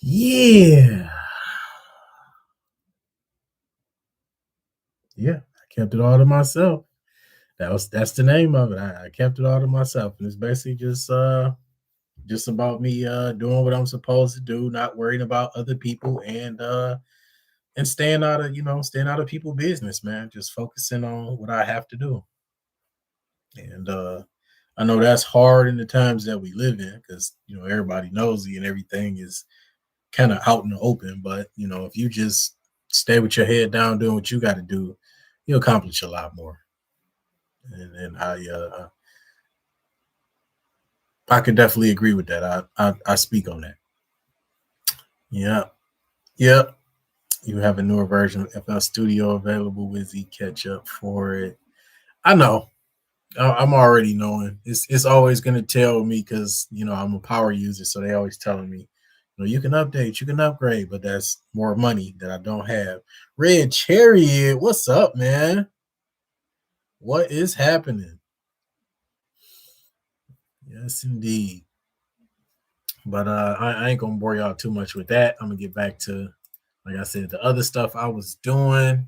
Yeah. Yeah, I kept it all to myself. That's the name of it. I kept it all to myself. And it's basically just about me doing what I'm supposed to do, not worrying about other people and staying out of people's business, man. Just focusing on what I have to do. And I know that's hard in the times that we live in because everybody knows you and everything is kind of out in the open. But if you just stay with your head down doing what you got to do, you accomplish a lot more. And I could definitely agree with that. I speak on that. Yeah, yeah. You have a newer version of FL Studio available. Wizzy, catch up for it. I know. I'm already knowing. It's always gonna tell me because I'm a power user, so they always telling me, you can update, you can upgrade, but that's more money that I don't have. Red Chariot, what's up, man? What is happening? Yes, indeed. But I ain't gonna bore y'all too much with that. I'm gonna get back to, like I said, the other stuff I was doing.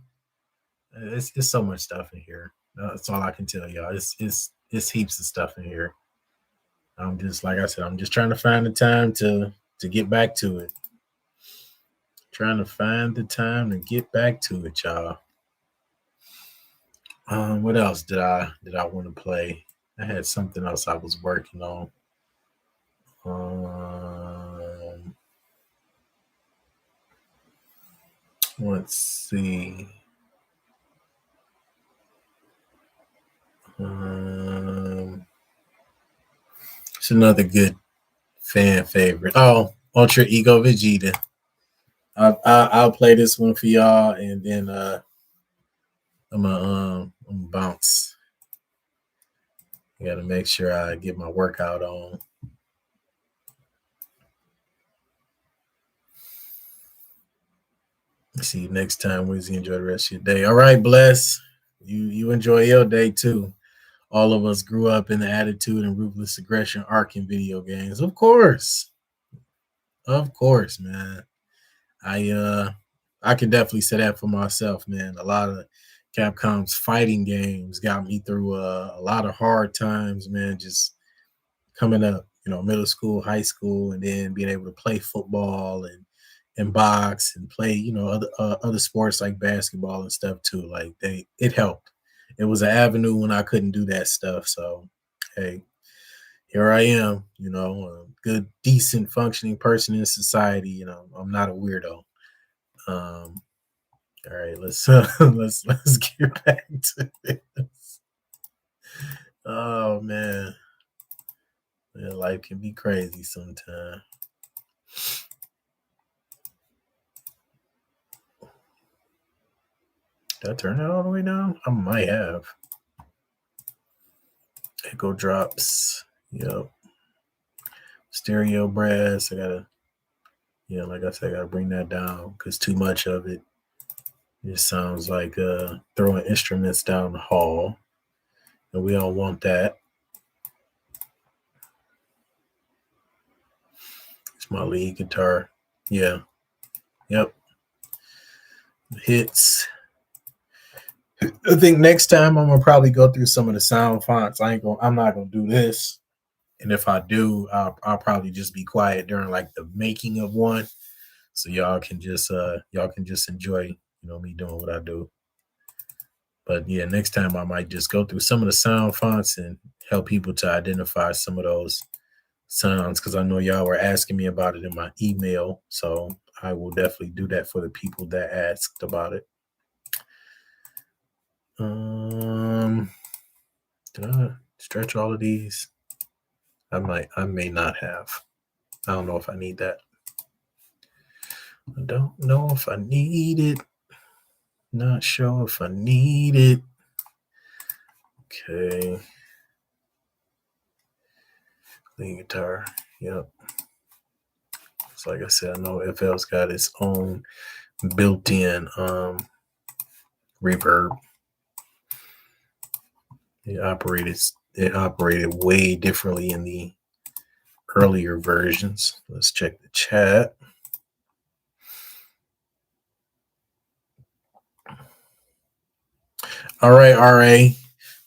It's so much stuff in here. That's all I can tell y'all. It's heaps of stuff in here. I'm just, like I said, I'm just trying to find the time to get back to it. Trying to find the time to get back to it, y'all. What else did I want to play? I had something else I was working on. Um, let's see. It's another good fan favorite. Oh, Ultra Ego Vegeta. I'll play this one for y'all, and then I'm gonna bounce. I gotta make sure I get my workout on. See you next time, Wizzy. Enjoy the rest of your day. All right, bless. You enjoy your day too. All of us grew up in the attitude and ruthless aggression arc in video games. Of course. Of course, man. I can definitely say that for myself, man. A lot of Capcom's fighting games got me through a lot of hard times, man. Just coming up, middle school, high school, and then being able to play football and box and play, other sports like basketball and stuff too. Like it helped. It was an avenue when I couldn't do that stuff. So, hey, here I am, a good, decent, functioning person in society. I'm not a weirdo. Um, all right, let's let's get back to this. Oh man, life can be crazy sometimes. Did I turn it all the way down? I might have. Echo drops. Yep. Stereo brass. Like I said, I gotta bring that down because too much of it just sounds like throwing instruments down the hall. And we don't want that. It's my lead guitar. Yeah. Yep. Hits. I think next time I'm gonna probably go through some of the sound fonts. I'm not gonna do this. And if I do, I'll probably just be quiet during like the making of one. So y'all can just enjoy, me doing what I do. But yeah, next time I might just go through some of the sound fonts and help people to identify some of those sounds because I know y'all were asking me about it in my email. So I will definitely do that for the people that asked about it. Did I stretch all of these? I may not have. I don't know if I need that. I don't know if I need it. Not sure if I need it. Okay. Lead guitar. Yep. So like I said, I know FL's got its own built-in reverb. It operated way differently in the earlier versions. Let's check the chat. All right, RA.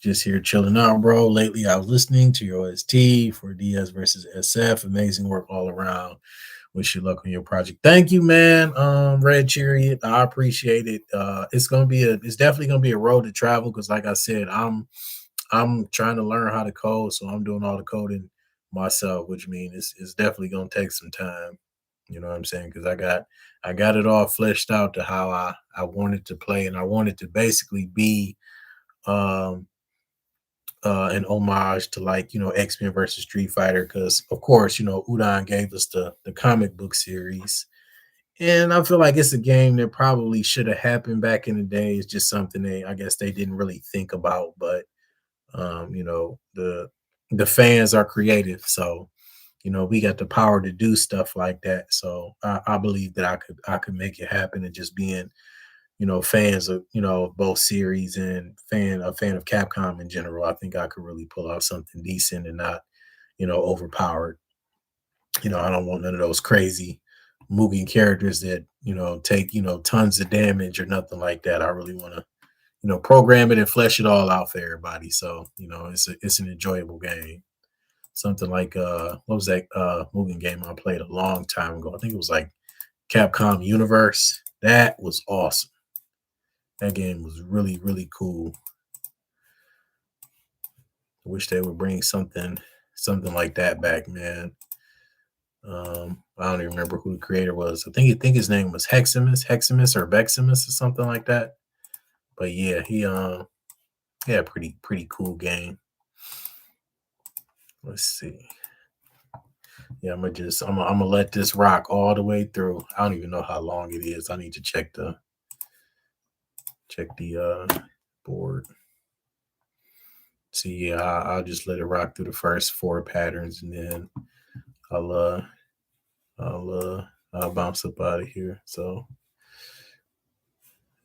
Just here chilling out, bro. Lately, I was listening to your OST for DS versus SF. Amazing work all around. Wish you luck on your project. Thank you, man. Red Chariot. I appreciate it. It's definitely gonna be a road to travel because, like I said, I'm trying to learn how to code, so I'm doing all the coding myself, which means it's definitely gonna take some time. You know what I'm saying? Because I got it all fleshed out to how I wanted to play, and I wanted to basically be um an homage to like X-Men versus Street Fighter because of course Udon gave us the comic book series, and I feel like it's a game that probably should have happened back in the day. It's just something I guess they didn't really think about, but the fans are creative, so we got the power to do stuff like that. So I believe that I could make it happen, and just being fans of both series and a fan of Capcom in general, I think I could really pull out something decent and not overpowered. I don't want none of those crazy Mugen characters that, take, tons of damage or nothing like that. I really want to, program it and flesh it all out for everybody. So, it's an enjoyable game. Something like what was that Mugen game I played a long time ago? I think it was like Capcom Universe. That was awesome. That game was really, really cool. I wish they would bring something like that back, man. I don't even remember who the creator was. I think his name was Heximus or Beximus or something like that. But yeah, he pretty cool game. Let's see. Yeah, I'm gonna let this rock all the way through. I don't even know how long it is. I need to check the board. See, yeah, I'll just let it rock through the first 4 patterns, and then I'll bounce up out of here. So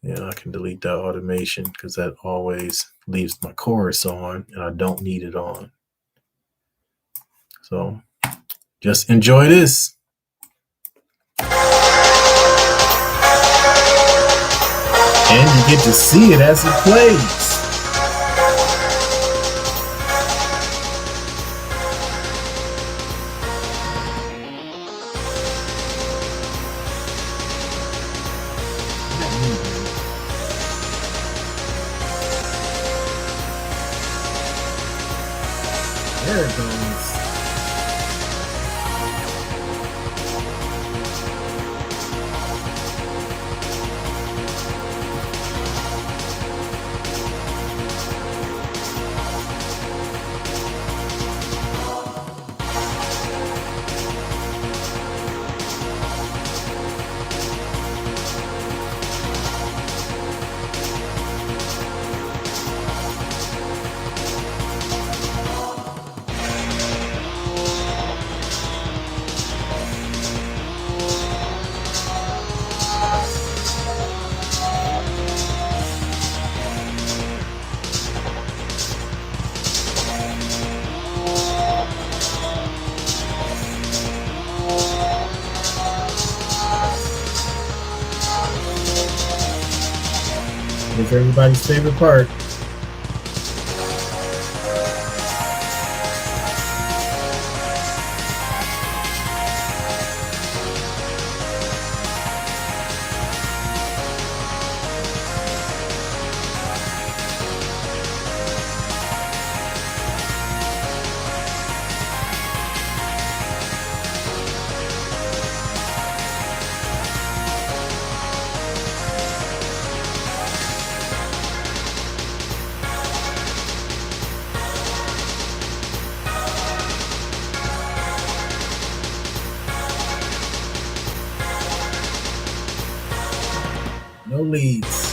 yeah, I can delete that automation because that always leaves my chorus on, and I don't need it on. So just enjoy this. And you get to see it as it plays. There it goes. It's everybody's favorite part. No leads.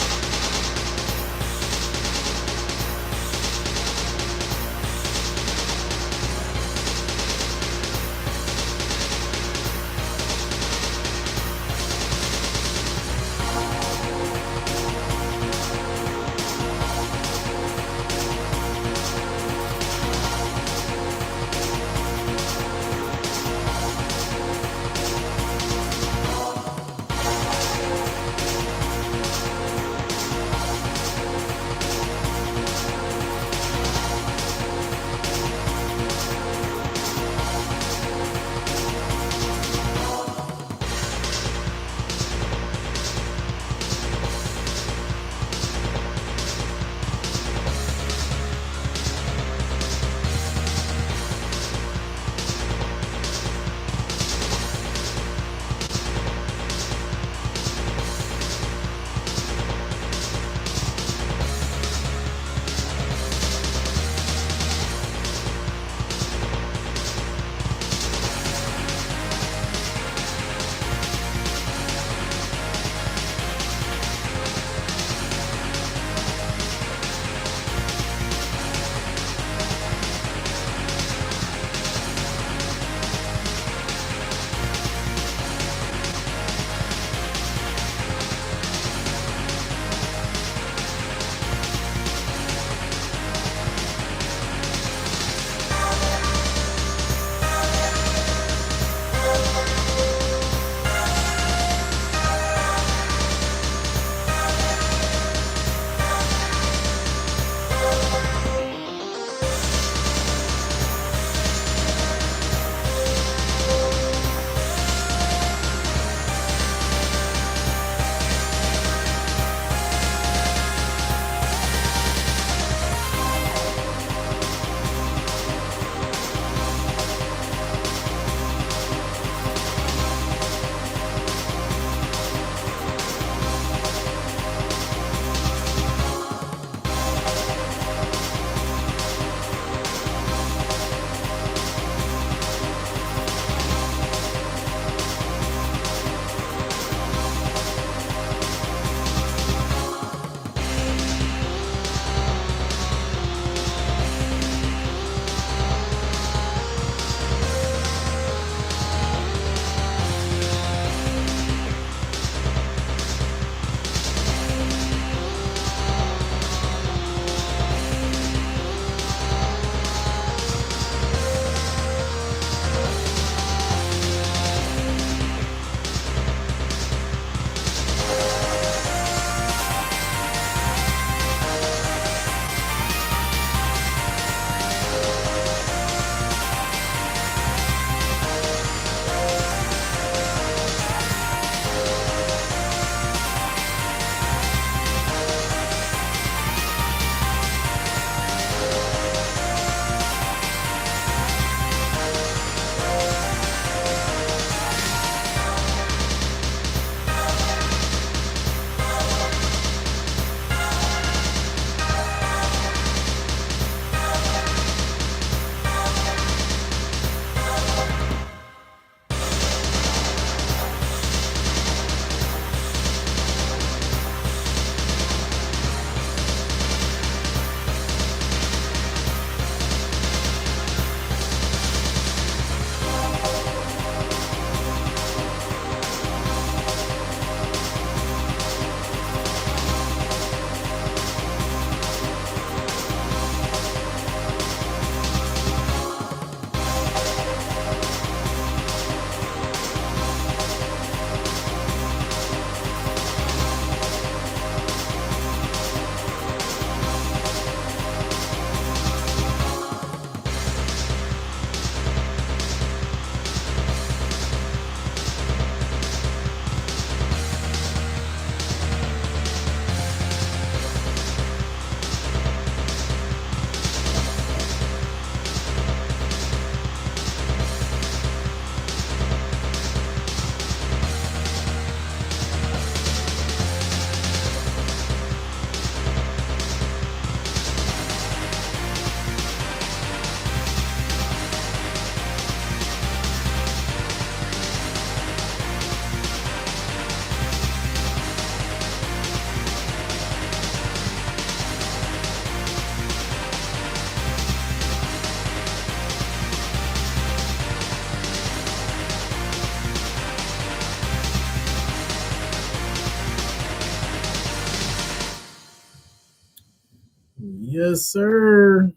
Yes, sir.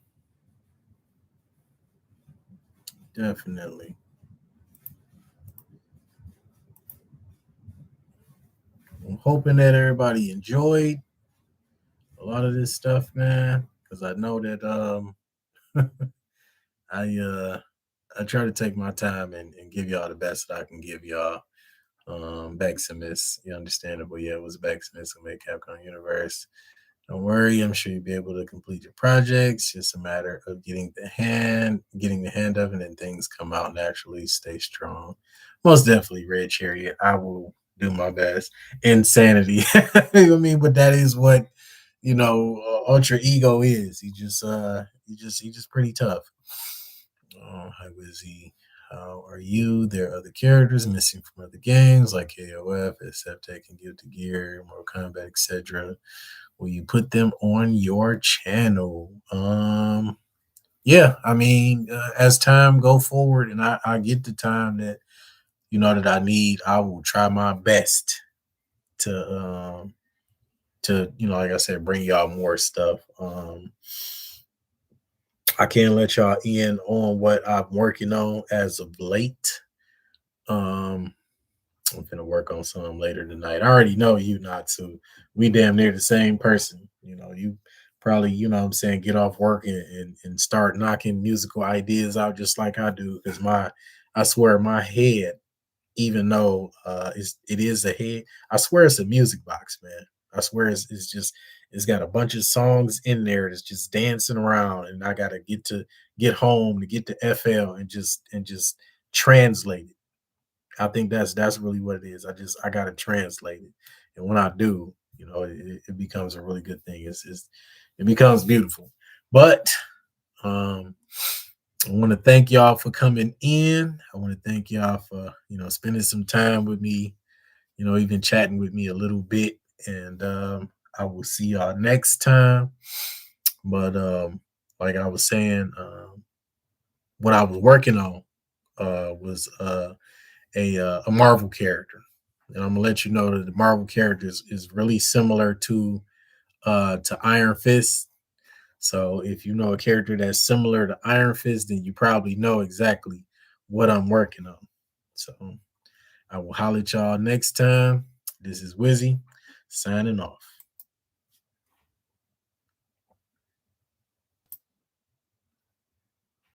Definitely. I'm hoping that everybody enjoyed a lot of this stuff, man. Because I know that I I try to take my time and give y'all the best that I can give y'all. Beximus, you understandable. Yeah, it was Beximus who made Capcom Universe. Don't worry, I'm sure you'll be able to complete your projects. Just a matter of getting the hand of it, and things come out naturally. Stay strong. Most definitely, Red Chariot. I will do my best. Insanity. You know what I mean? But that is what Ultra Ego is. He just pretty tough. Oh, hi, Wizzy. How are you? There are other characters missing from other games like KOF, SF and Guilty Gear, Mortal Kombat, etc. Will you put them on your channel? Yeah, I mean, as time go forward and I get the time that that I need, I will try my best to like I said, bring y'all more stuff. I can't let y'all in on what I'm working on as of late. Um, I'm gonna work on some later tonight. I already know you not to. We damn near the same person. You probably, what I'm saying, get off work and start knocking musical ideas out just like I do. Because I swear my head, even though it is a head, I swear it's a music box, man. I swear it's got a bunch of songs in there that's just dancing around, and I gotta get home to get to FL and just translate it. I think that's really what it is. I gotta translate it, and when I do, it becomes a really good thing. It becomes beautiful. But um, I want to thank y'all for coming in. I want to thank y'all for spending some time with me. Even chatting with me a little bit, and I will see y'all next time. But like I was saying, what I was working on was a Marvel character, and I'm gonna let you know that the Marvel character is really similar to Iron Fist. So if you know a character that's similar to Iron Fist, then you probably know exactly what I'm working on. So I will holler at y'all next time. This is Wizzy signing off.